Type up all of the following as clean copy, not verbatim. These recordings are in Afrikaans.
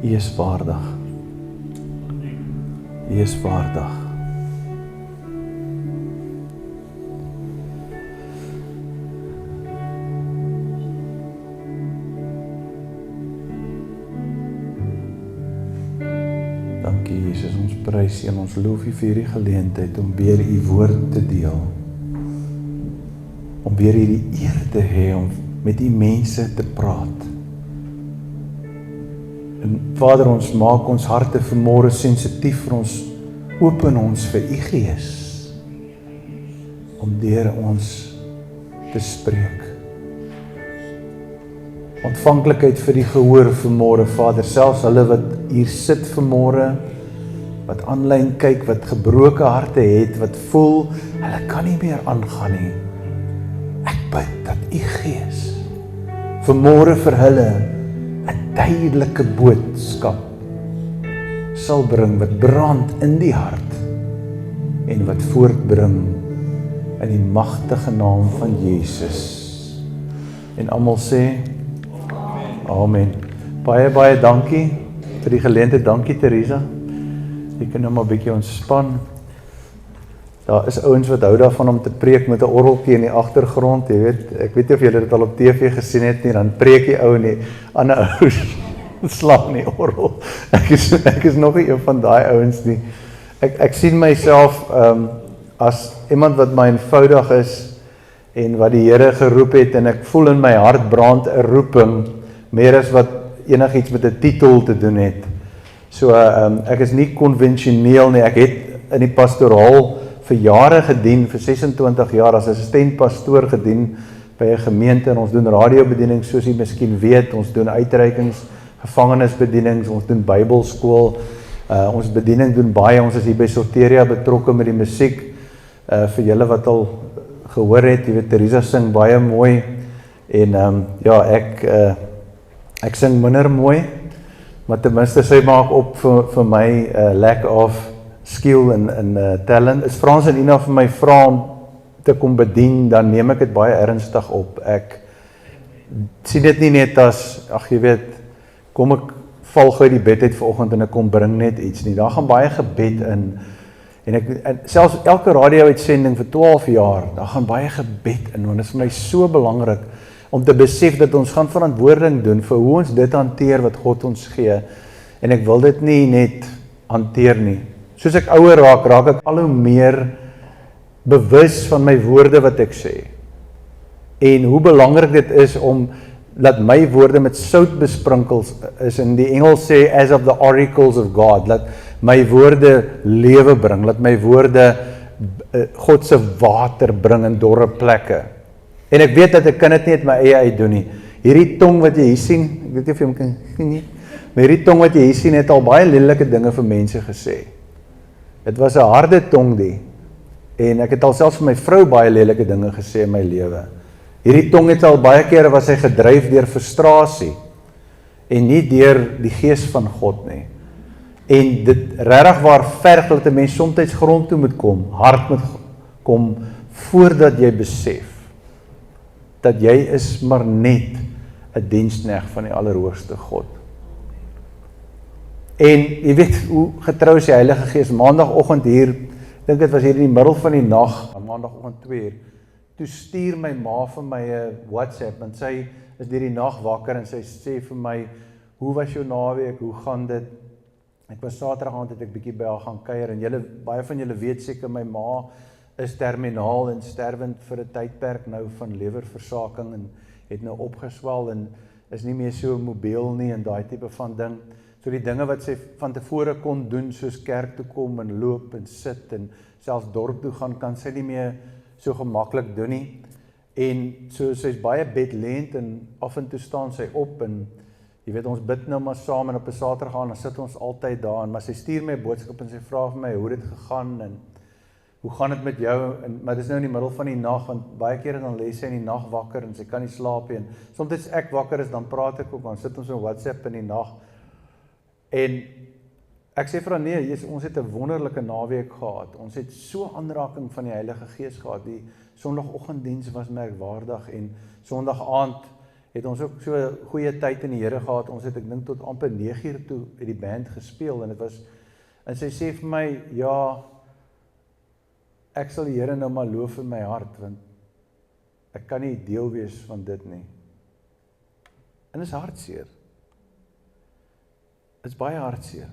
U is waardig. U is waardig. Dankie Jesus, ons prys U en ons loof U vir hierdie geleentheid om weer U woord te deel. Om weer hierdie eer te hê om met U mense te praat. En Vader, ons maak ons harte vanmôre sensitief vir ons, open ons vir U Gees, om deur ons te spreek. Ontvanklikheid vir die gehoor vanmôre, Vader, selfs hulle wat hier sit vanmôre, wat aanlyn kyk, wat gebroke harte het, wat voel, hulle kan nie meer aangaan nie. Ek bid dat U Gees vanmôre vir hulle 'n duidelike boodskap sal bring, wat brand in die hart en wat voortbring in die magtige naam van Jesus. En almal sê, Amen. Baie, baie dankie vir die geleentheid. Dankie Theresa. Jy kan nou maar 'n bietjie ontspan. Daar is ouens wat hou daarvan om te preek met 'n orgeltjie in die agtergrond, jy weet. Ek weet nie of julle dit al op TV gesien het nie, dan preek die ou en die ander ouens slaan die orgel. Ek is nog nie een van daai ouens nie. Ek sien myself as iemand wat my eenvoudig is en wat die Here geroep het, en ek voel in my hart brand 'n roeping, meer as wat enigiets met 'n titel te doen het. So ek is nie konvensioneel nie. Ek het in die pastoraal vir jare gedien, vir 26 jaar as assistentpastoor gedien by 'n gemeente, en ons doen radiobediening, soos jy miskien weet, ons doen uitreikings, gevangenisbedienings, ons doen Bybelskool, ons bediening doen baie, ons is hier by Soteria betrokke met die musiek, vir julle wat al gehoor het, jy weet, Theresa sing baie mooi, en ja, ek sing minder mooi, maar ten minste sy maak op vir my lack of skill en talent. Is Frans en Ina vir my vra om te kom bedien, dan neem ek dit baie ernstig op. Ek sien dit nie net as, ag jy weet, kom ek val gou uit die bed uit vanoggend en ek kom bring net iets nie. Daar gaan baie gebed in. En selfs elke radio-uitsending vir 12 jaar, daar gaan baie gebed in, want dit is vir my so belangrik om te besef dat ons gaan verantwoording doen vir hoe ons dit hanteer wat God ons gee. En ek wil dit nie net hanteer nie. Soos ek ouer raak, raak ek al hoe meer bewus van my woorde wat ek sê. En hoe belangrik dit is om dat my woorde met sout besprinkel is, in die Engels sê as of the oracles of God, dat my woorde lewe bring, dat my woorde God se water bring in dorre plekke. En ek weet dat ek kan dit nie uit my eie uit doen nie. Hierdie tong wat jy hier sien, ek weet nie of jy hom kan sien nie, maar hierdie tong wat jy hier sien het al baie lelike dinge vir mense gesê. Dit was 'n harde tong die, en ek het al selfs vir my vrou baie lelike dinge gesê in my lewe. Hierdie tong het al baie kere was hy gedryf deur frustrasie, en nie deur die gees van God nie. En dit regtig waar verg dat 'n mens soms grond toe moet kom, hard moet kom, voordat jy besef dat jy is maar net 'n diensknegt van die Allerhoogste God. En jy weet hoe getrou is die Heilige Gees. Maandagoggend hier, dink dit was hier in die middel van die nag, maandagoggend 2:00, toe stuur my ma vir my 'n WhatsApp, en sy is deur die nag wakker, en sy sê vir my, hoe was jou naweek, hoe gaan dit? Ek was Saterdag aand het ek bietjie by haar gaan kuier, en baie van julle weet seker, my ma is terminaal en sterwend vir 'n tydperk nou van lewerversaking, en het nou opgeswel en is nie meer so mobiel nie, en daai tipe van ding. So die dinge wat sy van tevore kon doen, soos kerk toe kom en loop en sit en selfs dorp toe gaan, kan sy nie meer so gemaklik doen nie. En so sy's baie bedlend, en af en toe staan sy op, en jy weet, ons bid nou maar saam, en op 'n Saterdag aan, dan sit ons altyd daar, maar sy stuur my 'n boodskap en sy vra vir my hoe dit gegaan, en hoe gaan dit met jou? Maar dit is nou in die middel van die nag, want baie kere dan lê sy in die nag wakker, en sy kan nie slaap nie, en soms as ek wakker is, dan praat ek ook, dan sit ons in WhatsApp in die nag, en ek sê vir haar, nee, ons het 'n wonderlike naweek gehad, ons het so aanraking van die Heilige Gees gehad, die Sondagoggenddiens was merkwaardig, en Sondag aand het ons ook so 'n goeie tyd in die Here gehad. Ons het, ek dink tot amper 9:00 toe het die band gespeel en sy sê vir my, ja, ek sal die Here nou maar loof in my hart, want ek kan nie deel wees van dit nie. En is hartseer. Is baie hartseer.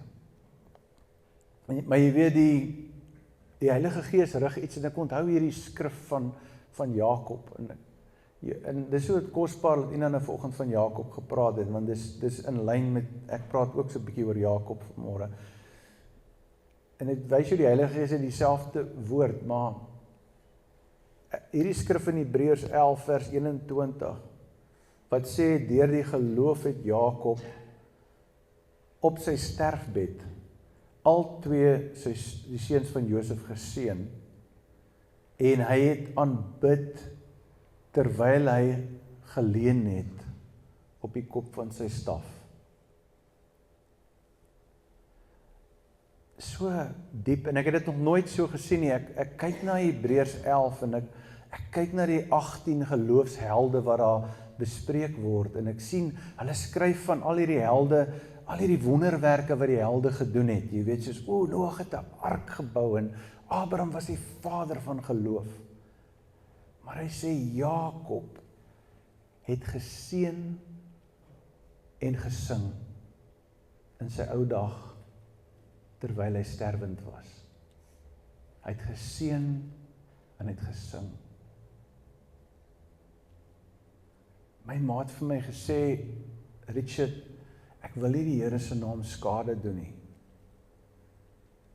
Maar jy weet, die Heilige Gees rig iets, en ek onthou hierdie skrif van Jakob, en dis so kosbaar dat Ina nou vanoggend van Jakob gepraat het, want dis in lyn met, ek praat ook so 'n bietjie oor Jakob vanmôre, en dit wys jy die Heilige Gees het dieselfde woord, maar hierdie skrif in Hebreërs 11 vers 21, wat sê, deur die geloof het Jakob op sy sterfbed al twee die seuns van Josef geseën, en hy het aanbid terwyl hy geleun het op die kop van sy staf. So diep, en ek het dit nog nooit so gesien nie. Ek kyk na Hebreërs 11 en ek kyk na die 18 geloofshelde wat daar bespreek word, en ek sien, hulle skryf van al hierdie helde, al hierdie wonderwerke wat die helde gedoen het. Jy weet, soos, Noag het 'n ark gebou, en Abraham was die vader van geloof. Maar hy sê, Jakob het geseën en gesing in sy ou dag, terwyl hy sterwend was. Hy het geseën en hy het gesing. My maat vir my gesê, Richard, ek wil nie die Here se naam skade doen nie.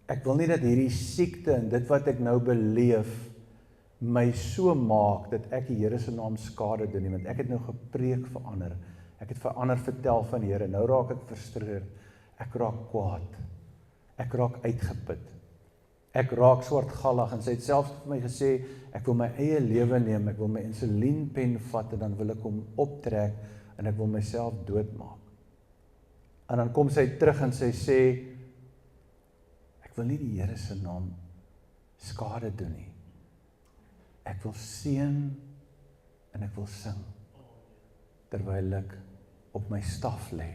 Ek wil nie dat hierdie siekte en dit wat ek nou beleef, my so maak, dat ek die Here se naam skade doen nie, want ek het nou gepreek vir ander, ek het vir ander vertel van die Here, nou raak ek frustreerd, ek raak kwaad, ek raak uitgeput, ek raak swartgallig, en sy het selfs vir my gesê, ek wil my eie lewe neem, ek wil my insulienpen vat, en dan wil ek hom optrek, en ek wil myself doodmaak. En dan kom sy terug en sy sê, ek wil nie die Here se naam skade doen nie. Ek wil seën en ek wil sing, terwyl ek op my staf lê.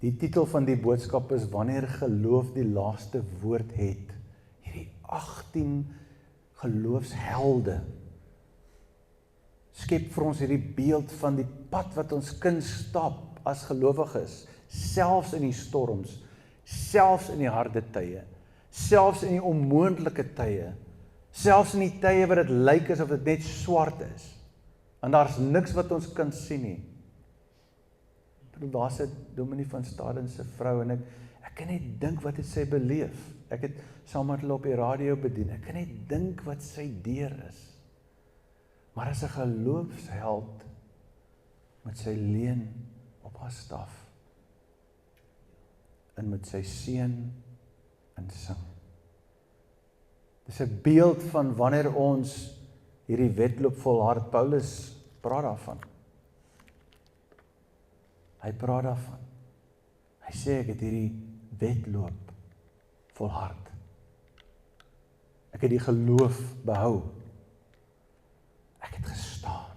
Die titel van die boodskap is, wanneer geloof die laaste woord het. Hierdie 18 geloofshelde skep vir ons hierdie beeld van die pad wat ons kan stap as gelowiges, selfs in die storms, selfs in die harde tye, selfs in die onmoontlike tye, selfs in die tye wat dit lyk asof dit net swart is, en daar's niks wat ons kan sien nie. Daar sit Dominee van Staden se vrou, en ek kan net dink wat het sy beleef. Ek het saam met hulle op die radio bedien, ek kan net dink wat sy deur is. Maar as 'n geloofsheld met sy leuen op haar staf, en met sy seën en sing. Dis 'n beeld van wanneer ons hierdie wedloop volhard. Paulus praat daarvan. Hy praat daarvan. Hy sê, ek het hierdie wedloop volhard. Ek het die geloof behou. Ek het gestaan.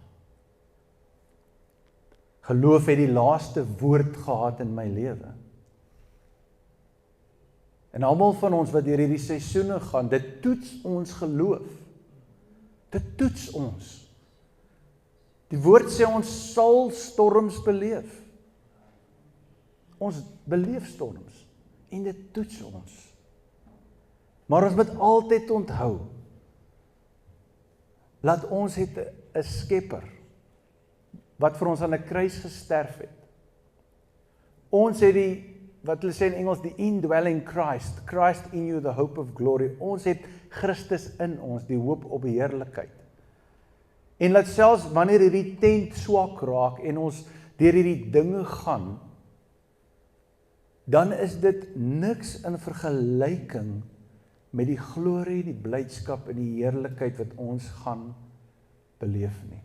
Geloof het die laaste woord gehad in my lewe. En almal van ons wat deur hierdie seisoene gaan, dit toets ons geloof. Dit toets ons. Die woord sê ons sal storms beleef. Ons beleef storms, en dit toets ons. Maar ons moet altyd onthou, dat ons het 'n skepper, wat vir ons aan 'n kruis gesterf het. Ons het wat hulle sê in Engels, die indwelling Christ, Christ in you, the hope of glory. Ons het Christus in ons, die hoop op heerlikheid. En laat selfs wanneer hierdie tent swak raak, en ons deur hierdie dinge gaan, dan is dit niks in vergelyking met die glorie, die blydskap en die heerlikheid wat ons gaan beleef nie.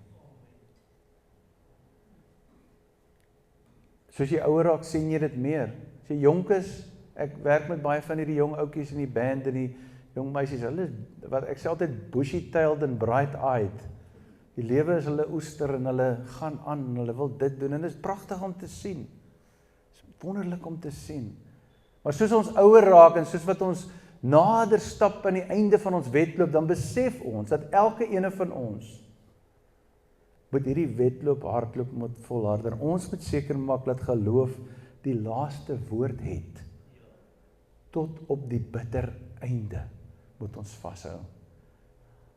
Soos jy ouer raak, sien jy dit meer. As jy jonk is, ek werk met baie van hierdie jong ouetjies in die band en die jong meisies, hulle wat ek sê altyd bushy-tailed en bright-eyed. Die lewe is hulle oester en hulle gaan aan en hulle wil dit doen en dit is pragtig om te sien. Dit is wonderlik om te sien. Maar soos ons ouer raak en soos wat ons nader stap aan die einde van ons wedloop, dan besef ons dat elke ene van ons moet hierdie wedloop hardloop moet volhard. En ons moet seker maak dat geloof die laaste woord het. Tot op die bitter einde moet ons vashou.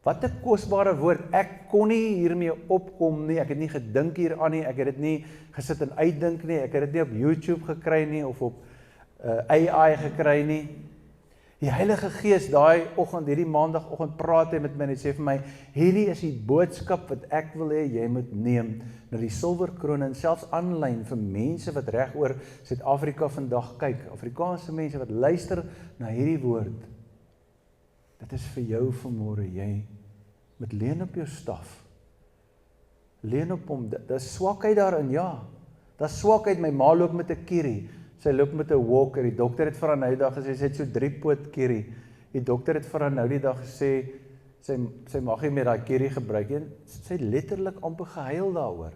Wat 'n kosbare woord. Ek kon nie hiermee opkom nie. Ek het nie gedink hieraan nie. Ek het dit nie gesit en uitdink nie. Ek het dit nie op YouTube gekry nie of op AI gekry nie. Die Heilige Gees daai oggend, hierdie maandagoggend praat hy met my en hy sê vir my, hierdie is die boodskap wat ek wil hê jy moet neem na die Silwerkroon en selfs aanlyn vir mense wat reg oor Suid-Afrika vandag kyk, Afrikaanse mense wat luister na hierdie woord. Dit is vir jou vanmôre, jy moet leun op jou staf. Leun op hom, daar's swakheid daarin, ja. Daar's swakheid, my ma loop met 'n kierie. Sy loop met 'n walker, die dokter het vir haar nou die dag gesê, sy het so 3-poot kierie. Die dokter het vir haar nou die dag gesê, sy mag nie meer daai kierie gebruik nie. Sy het letterlik amper gehuil daaroor.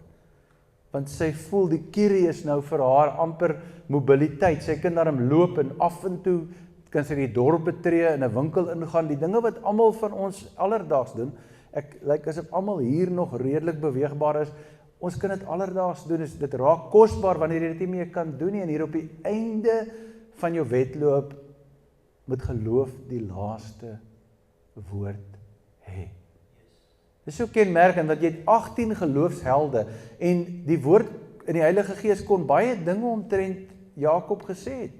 Want sy voel die kierie is nou vir haar amper mobiliteit. Sy kan daarom loop en af en toe kan sy die dorp betree, in 'n winkel ingaan, die dinge wat almal van ons alledaags doen. Ek lyk asof almal hier nog redelik beweegbaar is. Ons kan dit alledaags doen, dit raak kosbaar wanneer jy dit nie meer kan doen nie, en hier op die einde van jou wedloop moet geloof die laaste woord hê. Dit is so kenmerkend, dat jy het 18 geloofshelde, en die woord in die Heilige Gees kon baie dinge omtrent Jakob gesê het.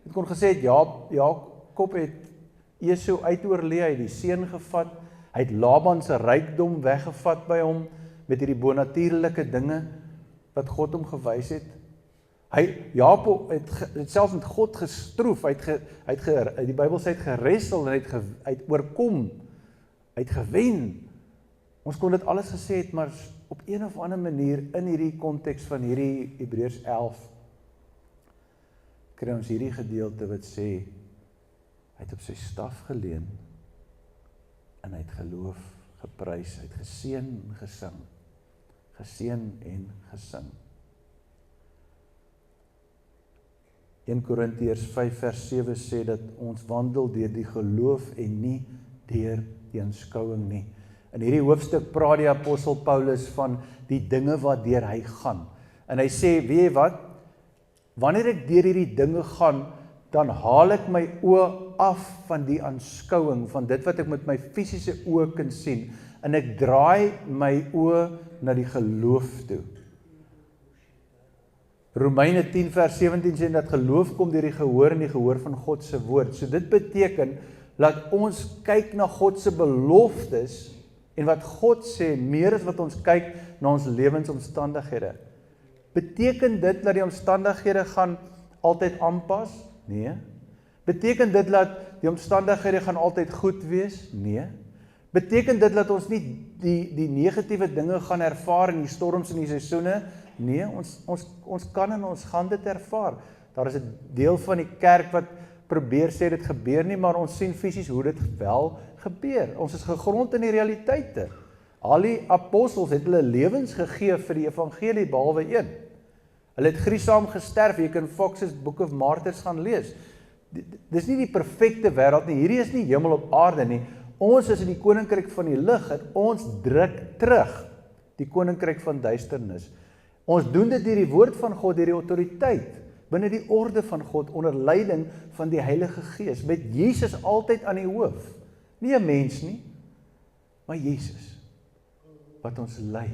Het kon gesê het, Jakob het Esau uitoorlee, hy het die seun gevat, hy het Laban se rykdom weggevat by hom, met hierdie bonatuurlike dinge wat God hom gewys het. Jakob het selfs met God gestroef, die Bybel sê hy het geressel en hy het oorkom, hy het gewen. Ons kon dit alles gesê het, maar op een of ander manier in hierdie konteks van hierdie Hebreërs 11 kry ons hierdie gedeelte wat sê hy het op sy staf geleun en hy het geloof geprys, hy het geseën en gesing. Geseën en gesing. 1 Korintiërs 5 vers 7 sê dat ons wandel deur die geloof en nie deur die aanskouing nie. In hierdie hoofstuk praat die apostel Paulus van die dinge wat deur hy gaan. En hy sê, weet jy wat? Wanneer ek deur hierdie dinge gaan, dan haal ek my oë af van die aanskouing, van dit wat ek met my fisiese oë kan sien, en ek draai my oë na die geloof toe. Romeine 10 vers 17 sê dat geloof kom deur die gehoor en die gehoor van God se woord. So dit beteken dat ons kyk na God se beloftes en wat God sê meer as wat ons kyk na ons lewensomstandighede. Beteken dit dat die omstandighede gaan altyd aanpas? Nee. Beteken dit dat die omstandighede gaan altyd goed wees? Nee. Beteken dit dat ons nie die negatiewe dinge gaan ervaar in die storms en die seisoene? Nee, ons kan en ons gaan dit ervaar. Daar is 'n deel van die kerk wat probeer sê dit gebeur nie, maar ons sien fisies hoe dit wel gebeur. Ons is gegrond in die realiteite. Al die apostels het hulle lewens gegee vir die evangelie behalwe een. Hulle het gruisam gesterf. Jy kan Fox's Book of Martyrs gaan lees. Dis nie die perfekte wêreld nie. Hierdie is nie hemel op aarde nie. Ons is in die koninkryk van die lig en ons druk terug die koninkryk van duisternis. Ons doen dit deur die woord van God, deur die autoriteit, binne die orde van God, onder leiding van die Heilige Gees, met Jesus altyd aan die hoof. Nie 'n mens nie, maar Jesus, wat ons lei,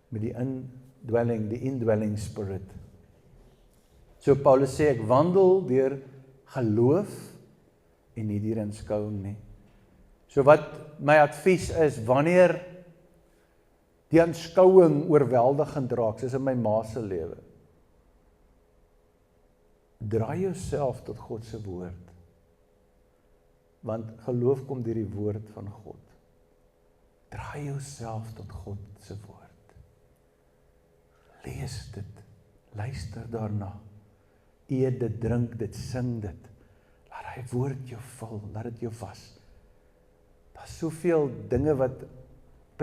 met die indwelling spirit. So Paulus sê, ek wandel deur geloof en nie deur aanskouing nie. So wat my advies is, wanneer die aanskouing oorweldigend raak, soos in my ma se lewe, draai jouself tot God se woord. Want geloof kom deur die woord van God. Draai jouself tot God se woord. Lees dit, luister daarna, eet dit, drink dit, sing dit. Laat hy woord jou vul, laat dit jou was. Daar's soveel dinge wat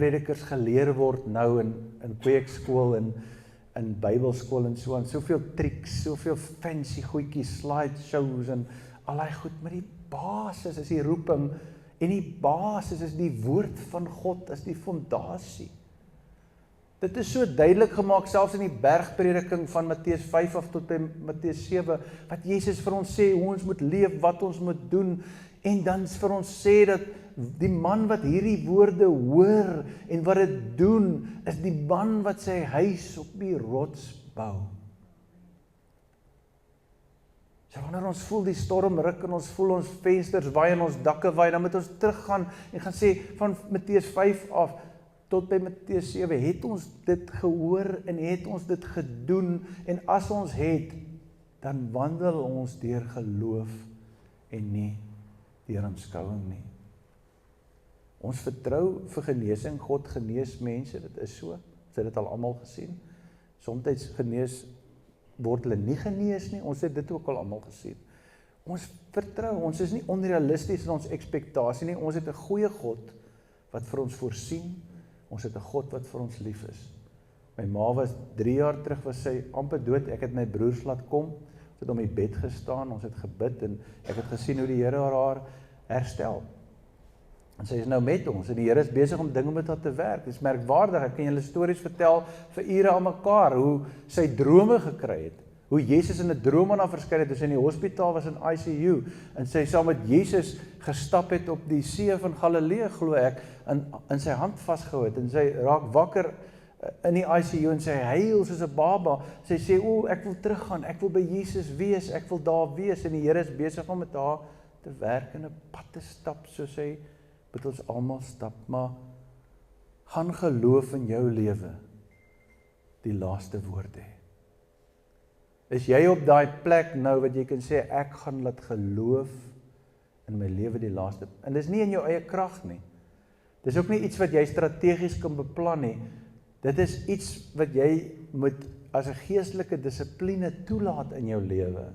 predikers geleer word nou in kweekskool en in Bybelskool en so aan, soveel triks, soveel fancy goedjies, slideshows en al die goed, maar die basis is die roeping en die basis is die woord van God, is die fondasie. Dit is so duidelik gemaak, selfs in die bergprediking van Matteus 5 af tot by Matteus 7, wat Jesus vir ons sê, hoe ons moet leef, wat ons moet doen, en dan vir ons sê dat die man wat hierdie woorde hoor, en wat dit doen, is die man wat sy huis op die rots bou. So wanneer ons voel die storm ruk, en ons voel ons vensters waai, en ons dakke waai, dan moet ons teruggaan, en gaan sê, van Matteus 5 af, tot by Matteus 7, het ons dit gehoor en het ons dit gedoen, en as ons het, dan wandel ons deur geloof en nie deur aanskouing nie. Ons vertrou vir genesing, God genees mense, dit is so, ons het dit al almal gesien, soms genees word hulle nie genees nie, ons het dit ook al almal gesien. Ons vertrou, ons is nie onrealisties in ons ekspektasie nie, ons het 'n goeie God wat vir ons voorsien. Ons het 'n God wat vir ons lief is. My ma was 3 jaar terug, was sy amper dood, ek het my broers laat kom, ons het om die bed gestaan, ons het gebid, en ek het gesien hoe die Here haar herstel. En sy is nou met ons, en die Here is besig om dinge met haar te werk, dit is merkwaardig, ek kan julle stories vertel vir ure aan mekaar, hoe sy drome gekry het, hoe Jesus in 'n droom aan haar verskyn het, toe sy in die hospitaal was in ICU, en sy saam met Jesus gestap het op die see van Galilea, glo ek, in sy hand vasgehou het, en sy raak wakker in die ICU, en sy huil soos 'n baba, sy sê, ek wil teruggaan, ek wil by Jesus wees, ek wil daar wees, en die Here is besig om met haar te werk, en 'n pad te stap, soos hy moet ons almal stap, maar gaan geloof in jou lewe die laaste woord hê. Is jy op daai plek nou wat jy kan sê, ek gaan laat geloof in my lewe die laaste, en dis nie in jou eie krag nie, dis ook nie iets wat jy strategies kan beplan nie, dit is iets wat jy moet as 'n geestelike dissipline toelaat in jou lewe.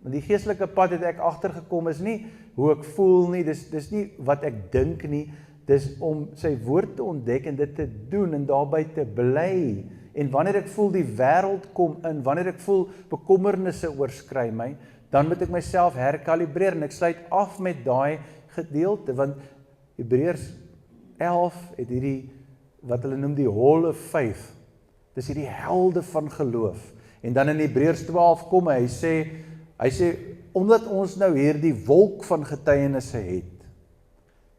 Want die geestelike pad het ek agtergekom is nie hoe ek voel nie, dis nie wat ek dink nie, dis om sy woord te ontdek en dit te doen en daarby te bly. En wanneer ek voel die wêreld kom in, wanneer ek voel bekommernisse oorskry my, dan moet ek myself herkalibreer en ek sluit af met daai gedeelte, want Hebreërs 11 het hierdie, wat hulle noem die Hall of Faith, dis hierdie helde van geloof, en dan in Hebreërs 12 kom hy sê, omdat ons nou hierdie wolk van getuienisse het,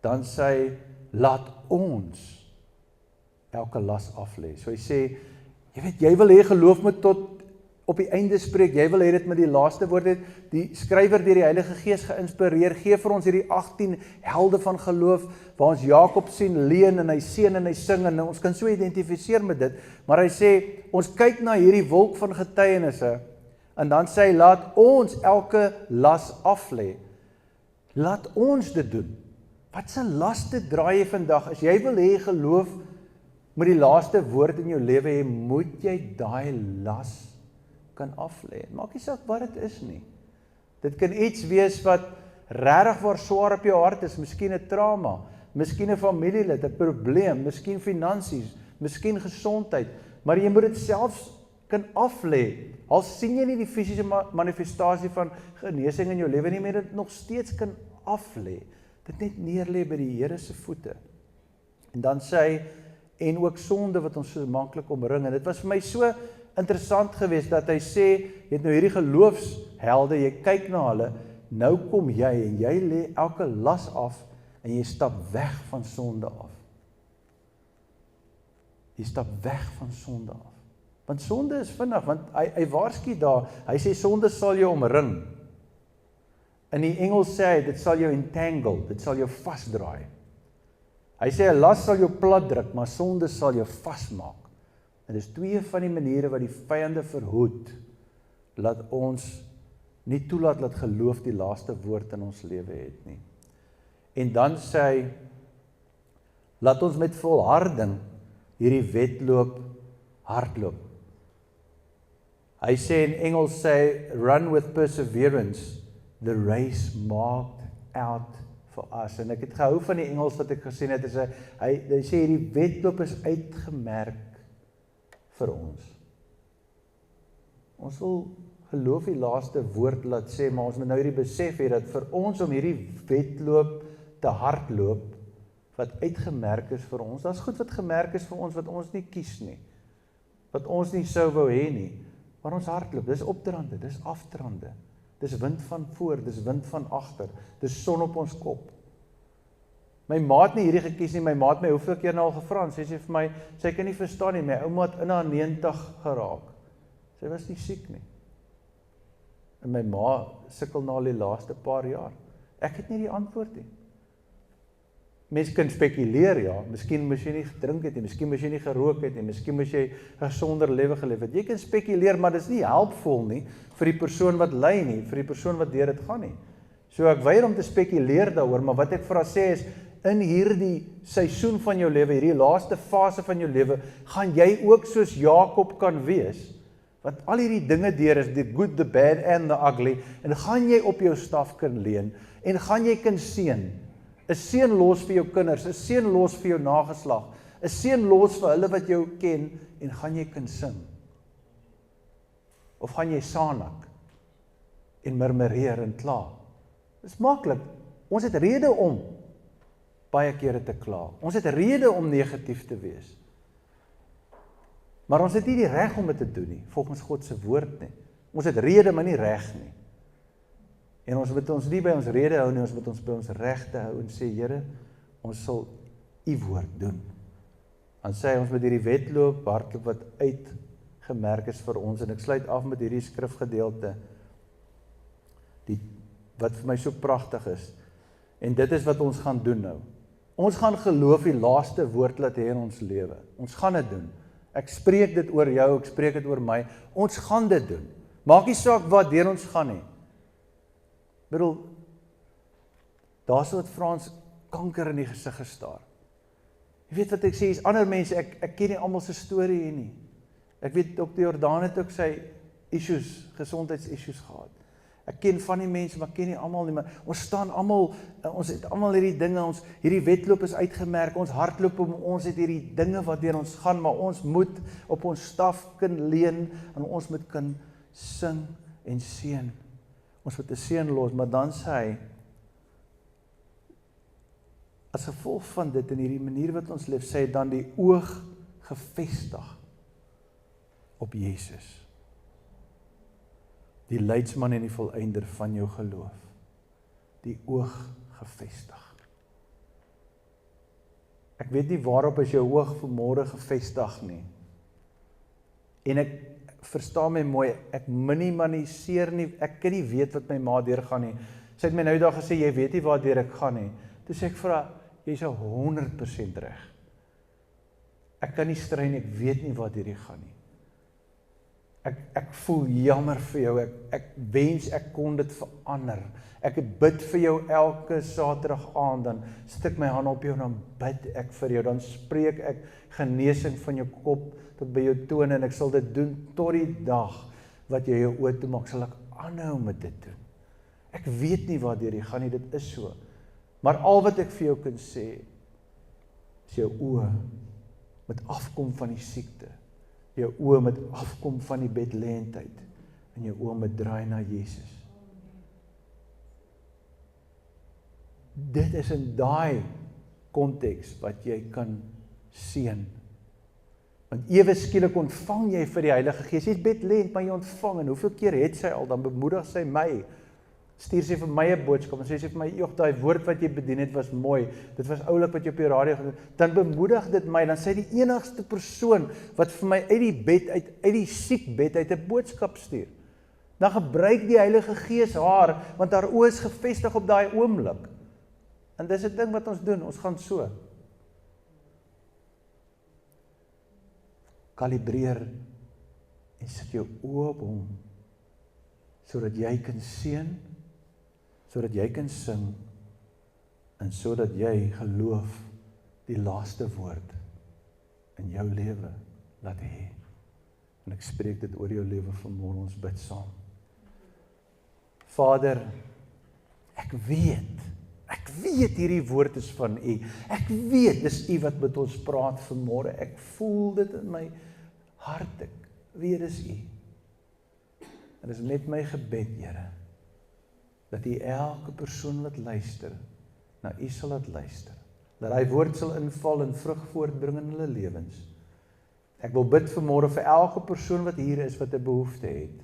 dan sê hy, laat ons elke las aflê. So hy sê, jy weet, jy wil hê geloof moet tot op die einde spreek, jy wil hê dit met die laaste woord het, die skrywer deur die Heilige Gees geïnspireer, gee vir ons hierdie 18 helde van geloof, waar ons Jakob sien leen, en hy seën en hy sing, en ons kan so identifiseer met dit, maar hy sê, ons kyk na hierdie wolk van getuienisse, en dan sê hy, laat ons elke las aflê, laat ons dit doen. Wat se laste draai jy vandag, as jy wil hê geloof, moet die laaste woord in jou lewe hê, moet jy daai las kan aflê. Maak nie saak wat dit is nie. Dit kan iets wees wat regtig waar swaar op jou hart is, miskien 'n trauma, miskien 'n familielid, 'n probleem, miskien finansies, miskien gesondheid, maar jy moet dit selfs kan aflê. Al sien jy nie die fisiese manifestasie van genesing in jou lewe nie, maar dit nog steeds kan aflê. Dit net neerlê by die Here se voete. En dan sê hy, en ook sonde wat ons so maklik omring, en dit was vir my so interessant geweest, dat hy sê, jy het nou hierdie geloofshelde, jy kyk na hulle, nou kom jy, en jy lê elke las af, en jy stap weg van sonde af. Jy stap weg van sonde af. Want sonde is vinnig, want hy waarsku daar, hy sê, sonde sal jou omring. In die Engels sê hy, dit sal jou entangle, dit sal jou vasdraai. Hy sê, 'n las sal jou plat druk, maar sonde sal jou vasmaak. En dis twee van die maniere wat die vyande verhoed, laat ons nie toelaat dat geloof die laaste woord in ons lewe het nie. En dan sê hy, laat ons met volharding hierdie wedloop hardloop. Hy sê in Engels sê, run with perseverance, the race marked out for us. En ek het gehou van die Engels wat ek gesien het, hy sê hierdie wedloop is uitgemerk vir ons. Ons wil geloof die laaste woord laat sê, maar ons moet nou hierdie besef hê, dat vir ons om hierdie wedloop te hardloop, wat uitgemerk is vir ons, daar's goed wat gemerk is vir ons, wat ons nie kies nie, wat ons nie sou wou hê nie, maar ons hardloop, dis opdraande, dis afdraande, dis wind van voor, dis wind van agter, dis son op ons kop. My ma het nie hierdie gekies nie, my ma het my hoeveel keer nou al gevra, en sy sê vir my, sy kan nie verstaan nie, my ouma het in haar 90 geraak, sy was nie siek nie, en my ma sukkel na die laaste paar jaar, ek het nie die antwoord nie. Mens kan spekuleer, ja, miskien moes jy nie gedrink het nie, miskien moes jy nie gerook het nie, miskien moes jy 'n gesonder lewe geleef het. Jy kan spekuleer, maar dis nie helpvol nie vir die persoon wat ly nie, vir die persoon wat deur dit gaan nie. So ek weier om te spekuleer daaroor, maar wat ek vir haar sê is, in hierdie seisoen van jou lewe, hierdie laaste fase van jou lewe, gaan jy ook soos Jakob kan wees, want al hierdie dinge deur is, the good, the bad and the ugly, en gaan jy op jou staf kan leun, en gaan jy kan seën, 'n seën los vir jou kinders, 'n seën los vir jou nageslag, 'n seën los vir hulle wat jou ken, en gaan jy kan sing? Of gaan jy sanak, en murmureer en kla? Dis maklik, ons het rede om baie kere te kla, ons het rede om negatief te wees, maar ons het nie die reg om dit te doen nie, volgens God se woord nie, ons het rede, maar nie reg nie, en ons moet ons nie by ons rede hou nie, ons moet ons by ons regte hou, en sê, Here, ons sal u woord doen, dan sê hy, ons moet hierdie wedloop, hardloop wat uitgemerk is vir ons, en ek sluit af met hierdie skrifgedeelte, wat vir my so pragtig is, en dit is wat ons gaan doen nou, ons gaan geloof die laaste woord laat hê in ons lewe, ons gaan dit doen, ek spreek dit oor jou, ek spreek dit oor my, ons gaan dit doen, maak nie saak wat deur ons gaan nie, bedoel, daar is wat Frans kanker in die gesig gestaar, jy weet wat ek sê, is ander mense, ek ken nie almal se storie hier nie, ek weet, Dr. Jordaan het ook sy issues, gesondheidsissues gehad, ek ken van die mense, maar ken nie almal nie, maar ons staan almal, ons het almal hierdie dinge, hierdie wedloop is uitgemerk, ons hardloop om, ons het hierdie dinge wat deur ons gaan, maar ons moet op ons staf kan leun, en ons moet kan sing en seën, ons moet 'n seën los, maar dan sê hy, as gevolg van dit, in hierdie manier wat ons leef, sê hy dan die oog gefestig op Jesus, die leidsman en die volëinder van jou geloof, die oog gefestig. Ek weet nie waarop is jou oog vanmôre gefestig nie, en ek verstaan my mooi, ek minimaliseer nie, ek kan nie weet wat my ma deurgaan nie, sy het my nou dag gesê, jy weet nie waar deur ek gaan nie, toe sê ek vir haar, jy is 100% reg, ek kan nie strei nie, ek weet nie waar deur jy gaan nie, ek voel jammer vir jou, ek wens ek kon dit verander, ek bid vir jou elke Saterdag aand, dan stik my hand op jou, en dan bid ek vir jou, dan spreek ek genesing van jou kop, tot by jou tone, en ek sal dit doen, tot die dag, wat jy jou oë toe maak, sal ek aanhou met dit doen, ek weet nie waar deur jy gaan nie, dit is so, maar al wat ek vir jou kan sê, is jou oë, met afkom van die siekte, jou oë met afkom van die bedlêendheid, en jou oë met draai na Jesus. Dit is in daai konteks wat jy kan seën. Want ewe skielik ontvang jy vir die Heilige Gees, jy is bedlêend, maar jy ontvang, en hoeveel keer het sy al, dan bemoedig sy my, stuur sy vir my 'n boodskap, en sê sy vir my, joh, daai woord wat jy bedien het was mooi, dit was oulik wat jy op die radio gedoen, dan bemoedig dit my, dan sê die enigste persoon, wat vir my uit die bed, uit die siekbed, uit 'n boodskap stuur, dan gebruik die Heilige Gees haar, want haar oë is gefestig op daai oomblik, en dis 'n ding wat ons doen, ons gaan so, kalibreer, en sit jou oë op hom, sodat jy kan seën, sodat jy kan sing, en sodat jy geloof die laaste woord in jou lewe laat hê. En ek spreek dit oor jou lewe vanmôre, ons bid saam. Vader, ek weet weet hierdie woord is van U. Ek weet dis U wat met ons praat vanmôre. Ek voel dit in my hart. Ek weet dis U. En dis net my gebed, Here, dat U elke persoon wat luister, na U sal laat luister. Dat hy woord sal inval en vrug voortbring in hulle lewens. Ek wil bid vanmôre vir elke persoon wat hier is wat 'n behoefte het.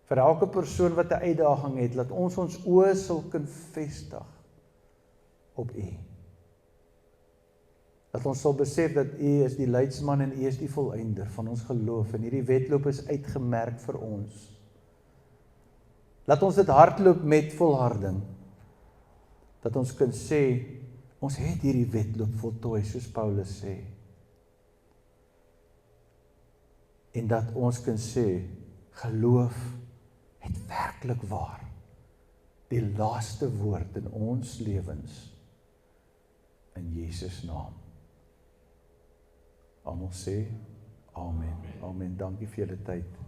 Vir elke persoon wat 'n uitdaging het, laat ons oë sal kan vestig op U. Dat ons sal besef dat U is die leidsman en U is die volëinder van ons geloof en hierdie wedloop is uitgemerk vir ons. Laat ons dit hardloop met volharding. Dat ons kan sê, ons het hierdie wedloop voltooi, soos Paulus sê. En dat ons kan sê, geloof het werklik waar die laaste woord in ons lewens, in Jesus naam. Almal sê, amen. Amen, dankie vir julle tyd.